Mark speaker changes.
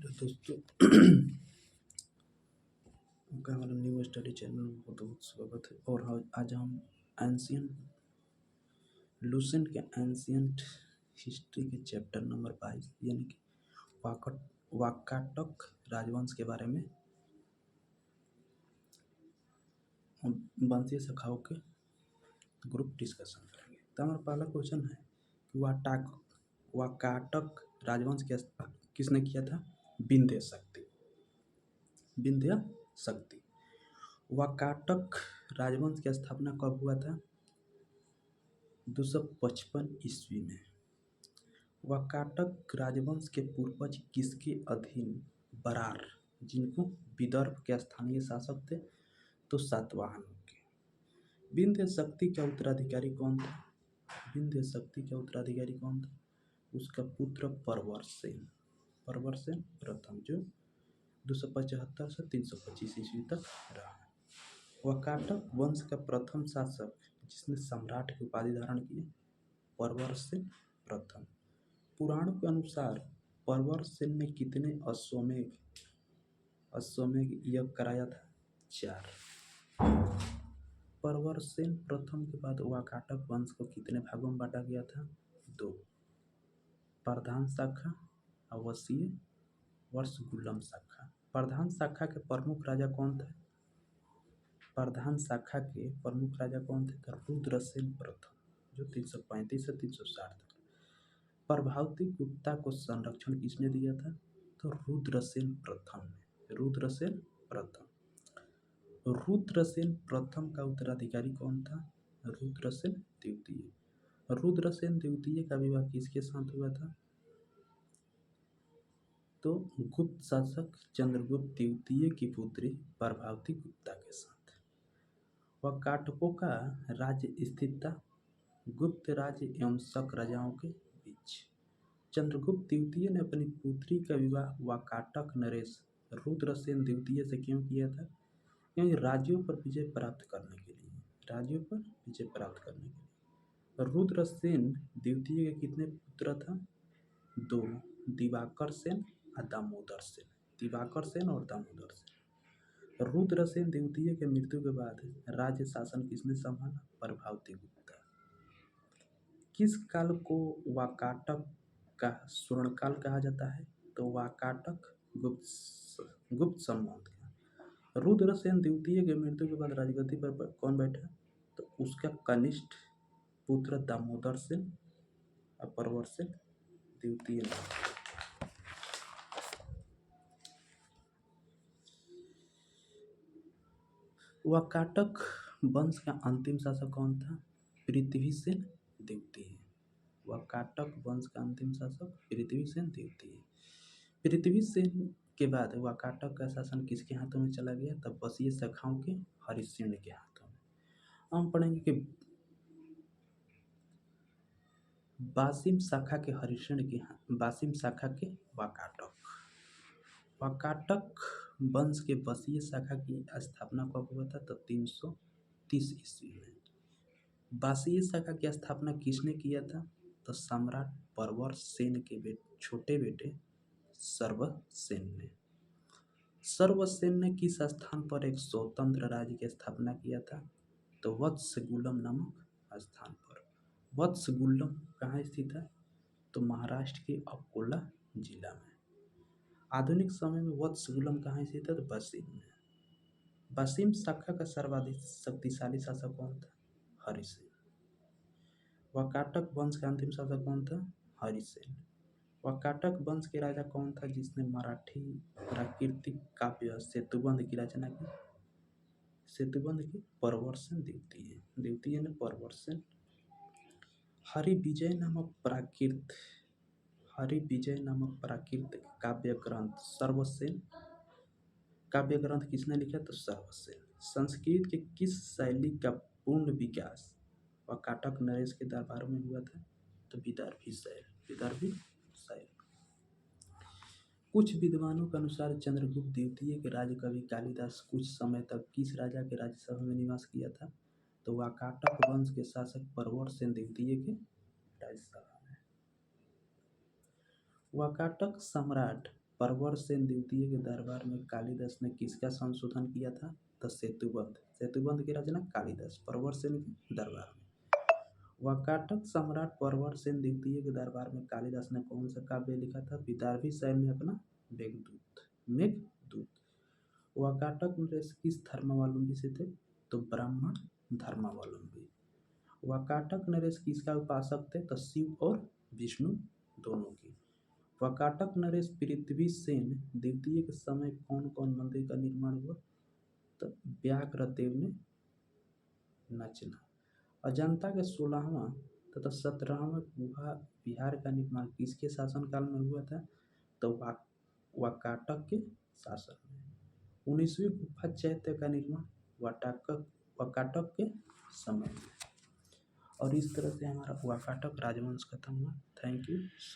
Speaker 1: Hello दोस्तों। आपका हमारा न्यू स्टडी चैनल में बहुत बहुत स्वागत है। और आज हम एंशियंट लूसेंट के एंशियंट हिस्ट्री के चैप्टर नंबर 22 यानी कि वाकाटक राजवंश के बारे में वंशीय शाखाओं के ग्रुप डिस्कशन करेंगे। तो हमारा पहला क्वेश्चन है कि वाकाटक राजवंश की स्थापना किसने किया था? विंध्य शक्ति। वाकाटक राजवंश की स्थापना कब हुआ था? 255 ईस्वी में। वाकाटक राजवंश के पूर्वज किसके अधीन? बरार, जिनको विदर्भ के स्थानीय शासक थे, तो सातवाहनों के। विंध्य शक्ति का उत्तराधिकारी कौन था? विंध्य शक्ति का उत्तराधिकारी कौन था? उसका पुत्र परवरसेन प्रथम, जो 275 से 325 ईस्वी तक रहा। वाकाटक वंश का प्रथम शासक जिसने सम्राट की उपाधि धारण की, परवरसेन प्रथम। पुराणों के अनुसार परवरसेन ने कितने अश्वमेध यज्ञ कराया था? 4। परवरसेन प्रथम के बाद वाकाटक वंश को कितने भागों में बांटा गया था? 2। प्रधान शाखा, अवसीय, वर्षगुल्लम शाखा। प्रधान शाखा के प्रमुख राजा कौन थे? तो रुद्रसेन प्रथम, जो 335 से 360 तक। प्रभावती गुप्ता को संरक्षण किसने दिया था? तो रुद्रसेन प्रथम का उत्तराधिकारी कौन था? रुद्रसेन द्वितीय का विवाह किसके साथ हुआ था? तो गुप्त शासक चंद्रगुप्त द्वितीय की पुत्री प्रभावती गुप्ता के साथ। वाकाटकों का राज्य स्थित था गुप्त राज्य एवं शक राजाओं के बीच। चंद्रगुप्त द्वितीय ने अपनी पुत्री का विवाह वाकाटक नरेश रुद्रसेन द्वितीय से क्यों किया था? क्योंकि राज्यों पर विजय प्राप्त करने के लिए। रुद्रसेन द्वितीय के कितने पुत्र था? 2, दिवाकर सेन और दामोदर सेन। रुद्रसेन द्वितीय के मृत्यु के बाद राज्य शासन किसने संभाला? प्रभावती गुप्ता। किस काल को वाकाटक का स्वर्णकाल कहा जाता है? तो वाकाटक गुप्त संवत का। रुद्रसेन द्वितीय के मृत्यु के बाद राजगद्दी पर कौन बैठा? तो उसका कनिष्ठ पुत्र दामोदर सेन और परवरसेन द्वितीय। वाकाटक वंश का अंतिम शासक कौन था? पृथ्वीसेन द्वितीय। वाकाटक वंश का अंतिम शासक पृथ्वीसेन द्वितीय। पृथ्वीसेन के बाद वाकाटक का शासन किसके हाथों में चला गया? तब वंशीय शाखाओं के हरिसेन के हाथों में। हम पढ़ेंगे कि बासिम शाखा के वाकाटक वंश के वंशीय शाखा की स्थापना कब हुआ था? तो 330 ईस्वी में। बासीय शाखा की स्थापना किसने किया था? तो सम्राट परवरसेन के छोटे बेटे सर्वसेन ने किस स्थान पर एक स्वतंत्र राज्य की स्थापना किया था? तो वत्सगुल्लम नामक स्थान पर। वत्सगुल्लम कहाँ स्थित है? तो महाराष्ट्र के अकोला जिला में। आधुनिक समय में वत्सगुल्लम कहाँ स्थित है? तो वसीम में। वसीम शाखा का सर्वाधिक शक्तिशाली शासक कौन था? हरिसेन। वाकाटक वंश का अंतिम शासक कौन था? हरिसेन। वाकाटक वंश के राजा कौन था जिसने मराठी प्राकृतिक काव्य सेतुबंध की रचना की? परवरसेन द्वितीय ने परवरसेन। हरिविजय नामक प्राकृत काव्य ग्रंथ किसने लिखा? तो सर्वसेन। संस्कृत के किस शैली का पूर्ण विकास वाकाटक नरेश के दरबार में हुआ था? तो विदर्भी शैली। कुछ विद्वानों के अनुसार चंद्रगुप्त द्वितीय के राजकवि कालिदास कुछ समय तक किस राजा के राज्यसभा में निवास किया था? तो वाकाटक वंश के शासक परवरसेन द्वितीय के राज्यसभा में। वाकाटक सम्राट परवर सेन द्वितीय के दरबार में कालिदास ने किसका संशोधन किया था? तो सेतुबंध। सेतुबंध की रचना कालिदास, परवर सेन के दरबार में। वाकाटक सम्राट परवर सेन द्वितीय के दरबार में कालिदास ने कौन सा काव्य लिखा था? विदर्भी शैली में अपना मेघदूत। वाकाटक नरेश किस धर्मावलंबी से थे? तो ब्राह्मण धर्मावलंबी। वाकाटक नरेश किसका उपासक थे? तो शिव और विष्णु दोनों की। वाकाटक नरेश पृथ्वी सेन द्वितीय के समय कौन कौन मंदिर का निर्माण हुआ? तो व्याघ्रदेव ने नचना। अजंता के 16वां तथा 17वां गुहा विहार का निर्माण किसके शासनकाल में हुआ था? तो वाकाटक के शासन में। 19वीं गुफा चैत्य का निर्माण वाकाटक के समय में। और इस तरह से हमारा वाकाटक राजवंश खत्म हुआ। Thank you so